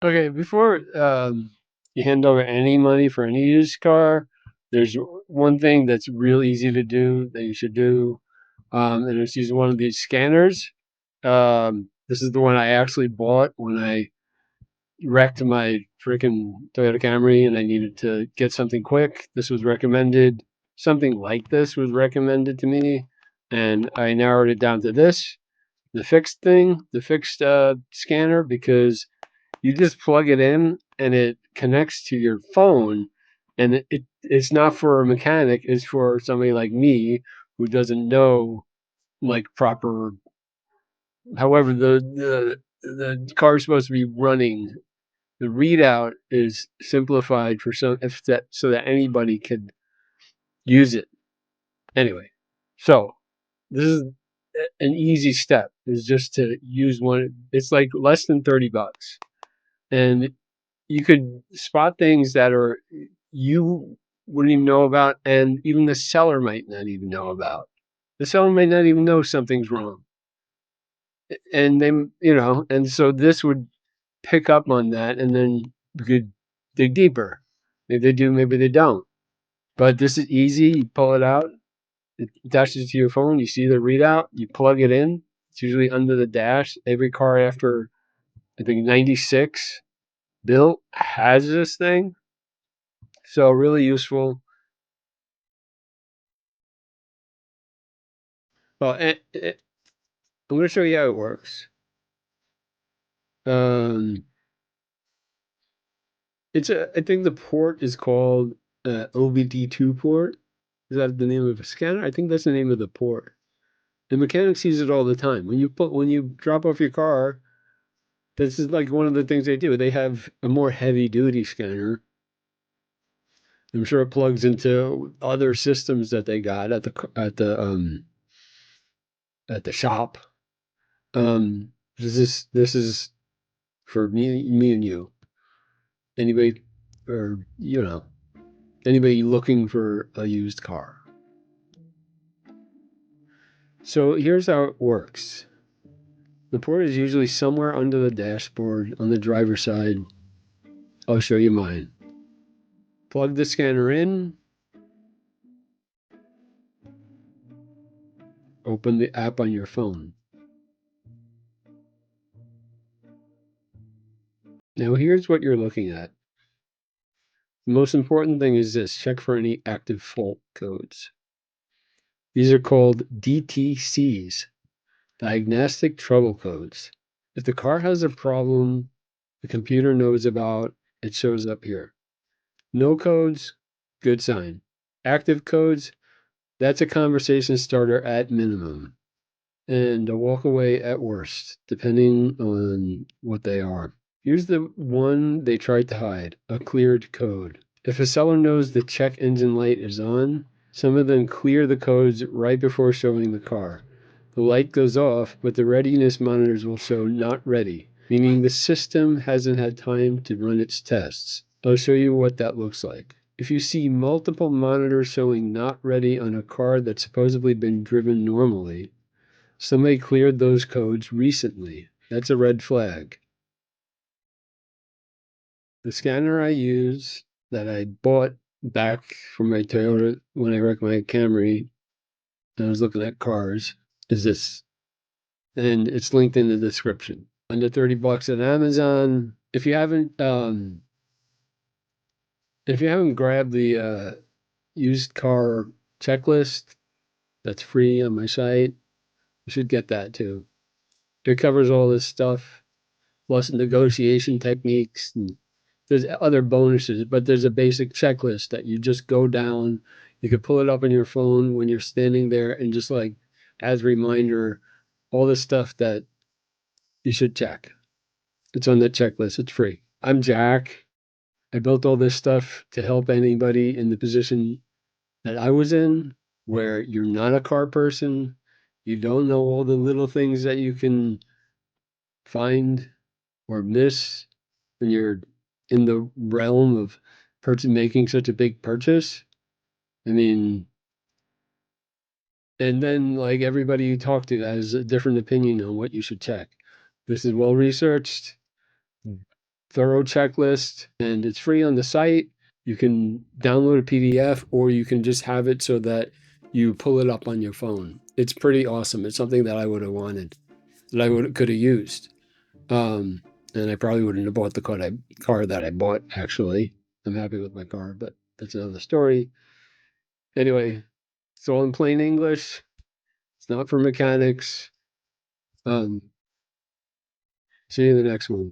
Okay, before you hand over any money for any used car, there's one thing that's real easy to do that you should do, and it's use one of these scanners. This is the one I actually bought when I wrecked my freaking Toyota Camry and I needed to get something quick. This was recommended. Something like this was recommended to me, and I narrowed it down to this, the fixed scanner, because you just plug it in and it connects to your phone, and it's not for a mechanic, it's for somebody like me who doesn't know like proper, however the car is supposed to be running. The readout is simplified for some if that so that anybody can use it. Anyway, so this is an easy step, is just to use one. It's like less than $30, and you could spot things that are you wouldn't even know about, and even the seller might not even know about. The seller might not even know something's wrong, and and so this would pick up on that, and then you could dig deeper. Maybe they do, maybe they don't. But this is easy. You pull it out, it attaches to your phone. You see the readout. You plug it in. It's usually under the dash. Every car after I think 96 built has this thing. So really useful. Well, I'm going to show you how it works. Um, I think the port is called OBD2 port. Is that the name of a scanner? I think that's the name of the port. The mechanics use it all the time. When you drop off your car, this is like one of the things they do. They have a more heavy duty scanner. I'm sure it plugs into other systems that they got at the shop. This is for me and you. Anybody, or anybody looking for a used car. So here's how it works. The port is usually somewhere under the dashboard on the driver's side. I'll show you mine. Plug the scanner in, open the app on your phone. Now here's what you're looking at. The most important thing is this: check for any active fault codes. These are called DTCs, diagnostic trouble codes. If the car has a problem the computer knows about, it shows up here. No codes, good sign. Active codes, that's a conversation starter at minimum, and a walk away at worst, depending on what they are. Here's the one they tried to hide: a cleared code. If a seller knows the check engine light is on, some of them clear the codes right before showing the car. The light goes off, but the readiness monitors will show not ready, meaning the system hasn't had time to run its tests. I'll show you what that looks like. If you see multiple monitors showing not ready on a car that's supposedly been driven normally, somebody cleared those codes recently. That's a red flag. The scanner I use, that I bought back from my Toyota when I wrecked my Camry and I was looking at cars, is this. And it's linked in the description. Under $30 at Amazon. If you haven't grabbed the used car checklist that's free on my site, you should get that too. It covers all this stuff, plus negotiation techniques, and there's other bonuses, but there's a basic checklist that you just go down. You could pull it up on your phone when you're standing there, and just like as a reminder, all the stuff that you should check. It's on the checklist. It's free. I'm Jack. I built all this stuff to help anybody in the position that I was in, where you're not a car person, you don't know all the little things that you can find or miss when you're in the realm of making such a big purchase. I mean, and then like everybody you talk to has a different opinion on what you should check. This is well researched. thorough checklist, and it's free on the site. You can download a PDF, or you can just have it so that you pull it up on your phone. It's pretty awesome. It's something that I would have wanted, that I could have used. Um, and I probably wouldn't have bought the car that I bought, actually. I'm happy with my car, but that's another story. Anyway, it's all in plain English. It's not for mechanics. Um, See you in the next one.